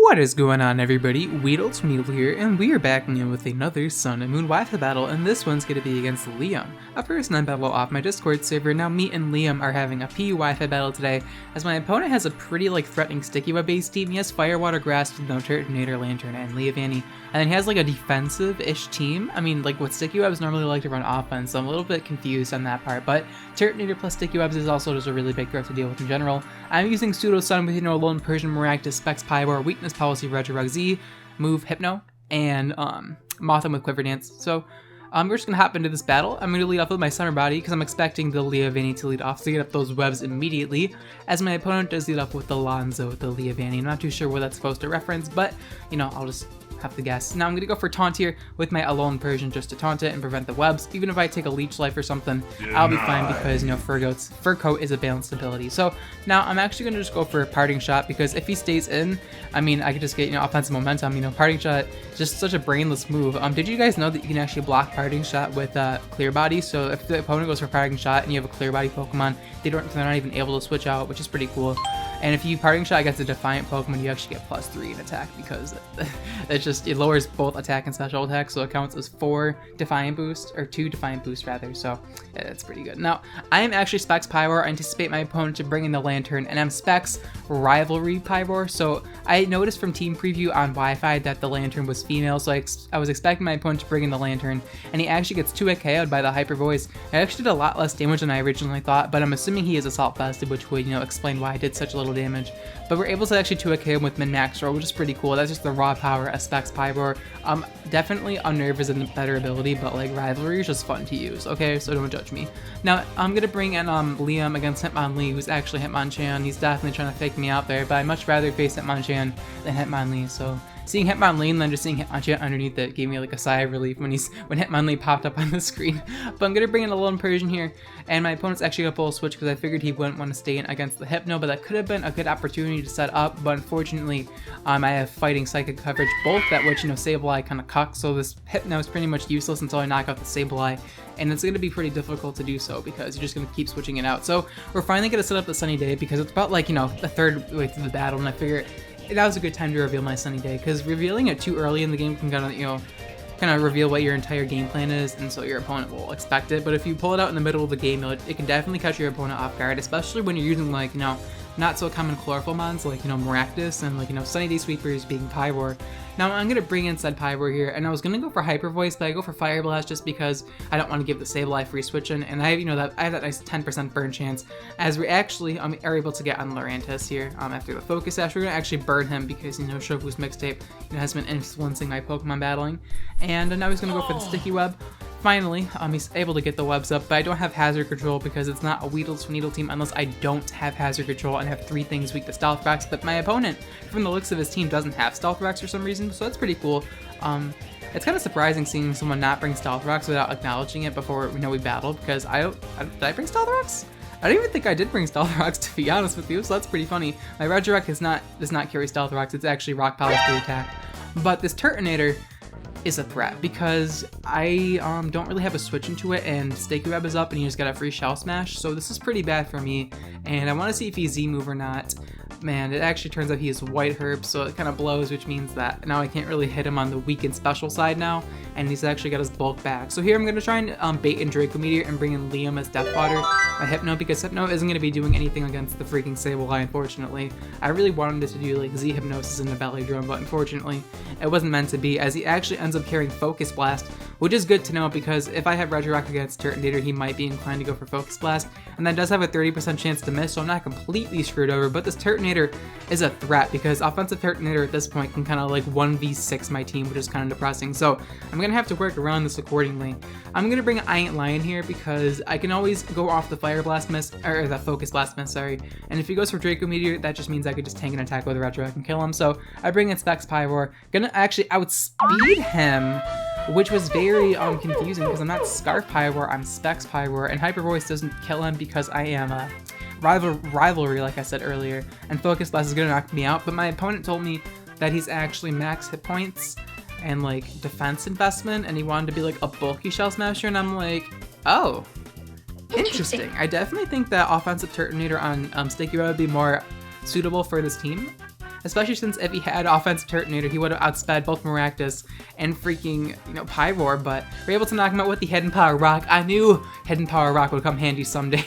What is going on, everybody? WeedleTwineedle here, and we are back again with another Sun and Moon Wi-Fi battle, and this one's going to be against Liam, a person I battle off my Discord server. Now, me and Liam are having a PU Wi-Fi battle today, as my opponent has a pretty, threatening sticky web-based team. He has Fire, Water, Grass with no Turtonator, Lantern, and Leavanny, and then he has, a defensive-ish team. I mean, what sticky webs normally like to run offense, so I'm a little bit confused on that part, but Turtonator plus sticky webs is also just a really big threat to deal with in general. I'm using Pseudo Sun with Lone Persian, Maractus, Specs, Pybar, Weakness Policy, Retrorug Z, Move, Hypno, and Motham with Quiver Dance. So we're just going to hop into this battle. I'm going to lead off with my Summer Body because I'm expecting the Leavanny to lead off to get up those webs immediately, as my opponent does lead off with the Lonzo with the Leavanny. I'm not too sure what that's supposed to reference, but, I'll just have to guess. Now I'm going to go for Taunt here with my Alone Persian just to taunt it and prevent the webs. Even if I take a Leech Life or something, I'll be fine because, Fur Coat is a balanced ability. So now I'm actually going to just go for a Parting Shot because if he stays in, I could just get, offensive momentum. Parting Shot, just such a brainless move. Did you guys know that you can actually block Parting Shot with Clear Body? So if the opponent goes for Parting Shot and you have a Clear Body Pokemon, they're not even able to switch out, which is pretty cool. And if you Parting Shot against a Defiant Pokemon, you actually get +3 in attack because it lowers both attack and special attack, so it counts as 4 Defiant Boost, or 2 Defiant Boost rather, so yeah, that's pretty good. Now, I am actually Specs Pybar. I anticipate my opponent to bring in the Lantern, and I'm Specs Rivalry Pybar, so I noticed from Team Preview on Wi-Fi that the Lantern was female, so I was expecting my opponent to bring in the Lantern, and he actually gets 2-hit KO'd by the Hyper Voice. I actually did a lot less damage than I originally thought, but I'm assuming he is Assault Vested, which would, explain why I did such little damage. But we're able to actually 2-hit KO him with Min-Max Roll, which is pretty cool. That's just the raw power of Specs Pybar. Definitely Unnerve is a better ability, but Rivalry is just fun to use, okay? So don't judge me. Now, I'm gonna bring in Liam against Hitmonlee, who's actually Hitmonchan. He's definitely trying to fake me out there, but I'd much rather face Hitmonchan than Hitmonlee, so seeing Hitmonlee and then just seeing Hitmonchan underneath it gave me a sigh of relief when Hitmonlee popped up on the screen. But I'm gonna bring in a Lone Persian here, and my opponent's actually gonna pull a switch because I figured he wouldn't want to stay in against the Hypno, but that could have been a good opportunity to set up. But unfortunately, I have Fighting Psychic coverage, both at which Sableye kind of cucks, so this Hypno is pretty much useless until I knock out the Sableye, and it's gonna be pretty difficult to do so because you're just gonna keep switching it out. So we're finally gonna set up the Sunny Day because it's about the third way through the battle, and I figure that was a good time to reveal my Sunny Day, because revealing it too early in the game can kind of reveal what your entire game plan is, and so your opponent will expect it. But if you pull it out in the middle of the game, it can definitely catch your opponent off guard, especially when you're using not so common chlorophyll mons Maractus and Sunny Day Sweepers being Pybar. Now I'm gonna bring in said Pybar here, and I was gonna go for Hyper Voice, but I go for Fire Blast just because I don't want to give the Sableye free switch in, and I have I have that nice 10% burn chance, as we actually are able to get on Lurantis here after the Focus Sash. We're gonna actually burn him because Shofu's Mixtape has been influencing my Pokemon battling, and now he's gonna go for the Sticky Web. Finally, he's able to get the webs up, but I don't have Hazard Control because it's not a WeedleTwineedle team unless I don't have Hazard Control and have 3 things weak to Stealth Rocks, but my opponent, from the looks of his team, doesn't have Stealth Rocks for some reason, so that's pretty cool. It's kind of surprising seeing someone not bring Stealth Rocks without acknowledging it before we battled, because did I bring Stealth Rocks? I don't even think I did bring Stealth Rocks, to be honest with you, so that's pretty funny. My Regirock does not carry Stealth Rocks, it's actually Rock Polish to attack. But this Turtonator is a threat because I don't really have a switch into it, and Sticky Web is up and he just got a free Shell Smash, so this is pretty bad for me, and I want to see if he's Z-Move or not. Man, it actually turns out he is White Herb, so it kind of blows, which means that now I can't really hit him on the weak and special side now, and he's actually got his bulk back. So here I'm going to try and bait in Draco Meteor and bring in Liam as Death Water, my Hypno, because Hypno isn't going to be doing anything against the freaking Sableye, unfortunately. I really wanted it to do Z Hypnosis in the Belly Drum, but unfortunately it wasn't meant to be, as he actually ends up carrying Focus Blast, which is good to know because if I have Regirock against Turtonator, he might be inclined to go for Focus Blast, and that does have a 30% chance to miss, so I'm not completely screwed over. But this Turtonator is a threat because offensive Turtonator at this point can kind of 1v6 my team, which is kind of depressing, so I'm gonna have to work around this accordingly. I'm gonna bring I Ain't Lying here because I can always go off the Fire Blast miss, or the Focus Blast miss, sorry, and if he goes for Draco Meteor, that just means I could just tank an attack with a Regirock and kill him. So I bring in Specs Pybar, gonna actually outspeed him, which was very confusing because I'm not Scarf Pybar, I'm Specs Pybar, and Hyper Voice doesn't kill him because I am Rivalry, like I said earlier, and Focus Blast is gonna knock me out. But my opponent told me that he's actually max hit points and defense investment, and he wanted to be a bulky Shell Smasher, and I'm like, oh, interesting. I definitely think that offensive Turtonator on Sticky Web would be more suitable for this team, especially since if he had offensive Turtonator, he would have outsped both Maractus and freaking, Pyroar, but we're able to knock him out with the Hidden Power Rock. I knew Hidden Power Rock would come handy someday.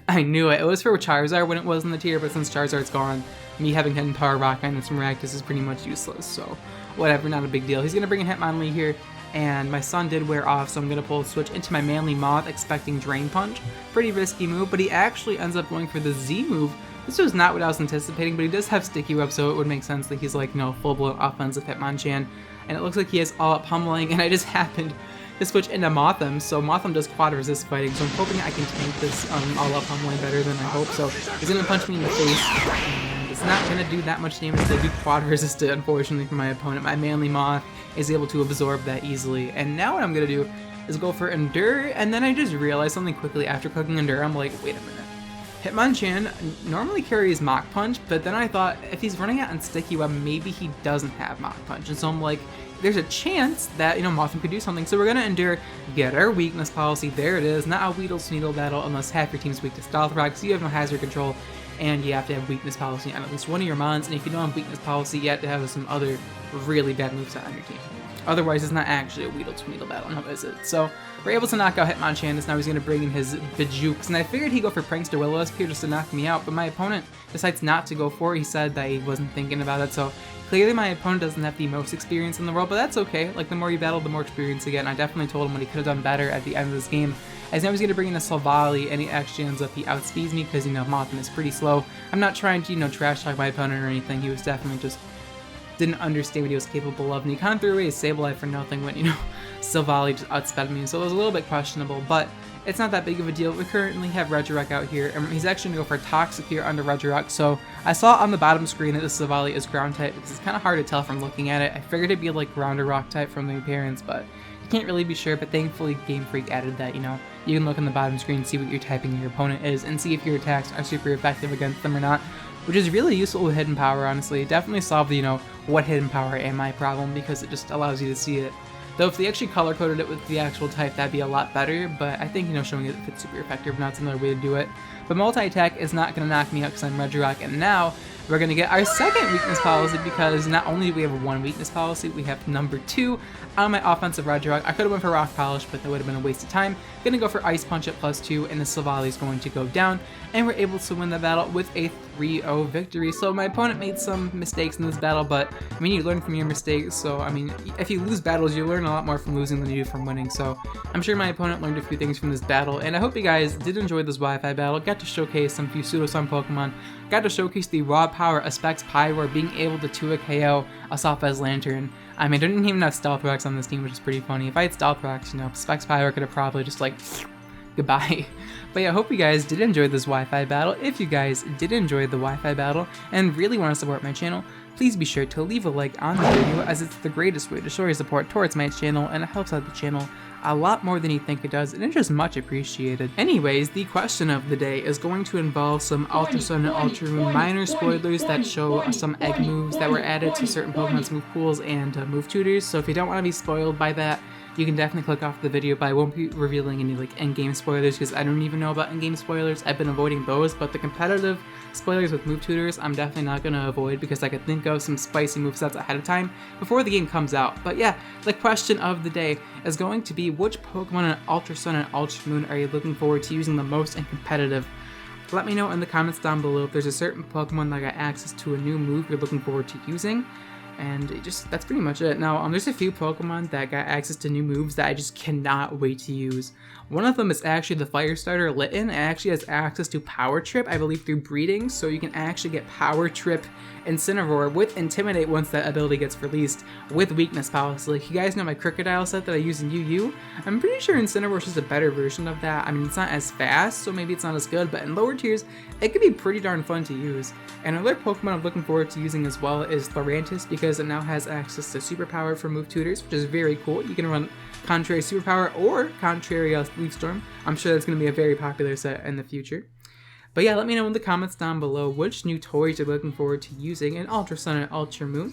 I knew it. It was for Charizard when it was in the tier, but since Charizard's gone, me having Hidden Power Rock on this Maractus is pretty much useless, so whatever, not a big deal. He's going to bring in Hitmonlee here, and my Sun did wear off, so I'm going to pull a switch into my Manly Moth, expecting Drain Punch. Pretty risky move, but he actually ends up going for the Z move. This was not what I was anticipating, but he does have Sticky Web, so it would make sense that he's like, full-blown offensive Hitmonchan, and it looks like he has all-up pummeling, and I just happened to switch into Mothim, so Mothim does quad resist fighting, so I'm hoping I can tank this all-up pummeling better than I hope. So he's going to punch me in the face, and it's not going to do that much damage. They do quad resist it, unfortunately, for my opponent. My Manly Moth is able to absorb that easily, and now what I'm going to do is go for Endure, and then I just realized something quickly after clicking Endure. I'm like, wait a minute. Hitmonchan normally carries Mach Punch, but then I thought if he's running out on Sticky Web, maybe he doesn't have Mach Punch, and so I'm like, there's a chance that, Mothim could do something, so we're going to Endure, get our weakness policy, there it is, not a WeedleTwineedle battle unless half your team's weak to Stealth Rock, so you have no hazard control, and you have to have weakness policy on at least one of your mons, and if you don't have weakness policy, you have to have some other really bad moveset on your team. Otherwise, it's not actually a WeedleTwineedle battle, no, is it? So, we're able to knock out Hitmonchan, now he's going to bring in his Bijouks, and I figured he'd go for Prankster Will-O-Wisp here just to knock me out, but my opponent decides not to go for it. He said that he wasn't thinking about it, so clearly my opponent doesn't have the most experience in the world, but that's okay. Like, the more you battle, the more experience you get, and I definitely told him what he could have done better at the end of this game. As now he's going to bring in a Silvally, and he actually ends up, he outspeeds me because, Mothim is pretty slow. I'm not trying to, trash talk my opponent or anything. He was definitely just didn't understand what he was capable of, and he kind of threw away his Sableye for nothing when, Silvally just outsped me, so it was a little bit questionable, but it's not that big of a deal. We currently have Regirock out here, and he's actually going to go for Toxic here under Regirock, so I saw on the bottom screen that the Silvally is ground type, because it's kind of hard to tell from looking at it. I figured it'd be like ground or rock type from the appearance, but you can't really be sure, but thankfully Game Freak added that, you can look on the bottom screen, see what you're typing your opponent is, and see if your attacks are super effective against them or not, which is really useful with Hidden Power, honestly. It definitely solved the, what Hidden Power am I problem, because it just allows you to see it. Though if they actually color-coded it with the actual type, that'd be a lot better, but I think, showing it if it's super effective, not another way to do it. But Multi-Attack is not going to knock me out because I'm Regirock, and now we're going to get our second weakness policy, because not only do we have one weakness policy, we have number 2 on my offensive Regirock. I could have went for Rock Polish, but that would have been a waste of time. Going to go for Ice Punch at +2, and the Silvally is going to go down, and we're able to win the battle with a 3-0 victory. So my opponent made some mistakes in this battle, but you learn from your mistakes, so if you lose battles, you learn a lot more from losing than you do from winning, so I'm sure my opponent learned a few things from this battle, and I hope you guys did enjoy this Wi-Fi battle. Got to showcase some few Pseudo-Sun Pokemon, got to showcase the raw power of Specs Pyroar being able to 2-hit KO a Softbuzz Lantern. I didn't even have Stealth Rocks on this team, which is pretty funny. If I had Stealth Rocks, Specs Pyroar could have probably just goodbye. But yeah, I hope you guys did enjoy this Wi-Fi battle. If you guys did enjoy the Wi-Fi battle and really want to support my channel, please be sure to leave a like on the video, as it's the greatest way to show your support towards my channel, and it helps out the channel a lot more than you think it does, and it's just much appreciated. Anyways, the question of the day is going to involve some Ultra Sun and Ultra Moon minor spoilers that show some egg moves that were added to certain Pokemon's move pools and move tutors, so if you don't want to be spoiled by that, you can definitely click off the video, but I won't be revealing any in-game spoilers, because I don't even know about in-game spoilers. I've been avoiding those, but the competitive spoilers with move tutors, I'm definitely not going to avoid, because I could think of some spicy movesets ahead of time before the game comes out. But yeah, the question of the day is going to be, which Pokemon in Ultra Sun and Ultra Moon are you looking forward to using the most in competitive? Let me know in the comments down below if there's a certain Pokemon that got access to a new move you're looking forward to using. And that's pretty much it. Now, there's a few Pokemon that got access to new moves that I just cannot wait to use. One of them is actually the fire starter Litten. It actually has access to Power Trip, I believe through breeding, so you can actually get Power Trip Incineroar with Intimidate once that ability gets released with weakness policy. Like, you guys know my Crocodile set that I use in UU? I'm pretty sure Incineroar is just a better version of that. It's not as fast, so maybe it's not as good, but in lower tiers, it could be pretty darn fun to use. And another Pokemon I'm looking forward to using as well is Lurantis, because it now has access to Superpower for move tutors, which is very cool. You can run Contrary Superpower or Contrary Leaf Storm. I'm sure that's going to be a very popular set in the future. But yeah, let me know in the comments down below which new toys you're looking forward to using in Ultra Sun and Ultra Moon.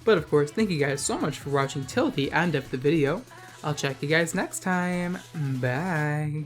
But of course, thank you guys so much for watching till the end of the video. I'll check you guys next time. Bye.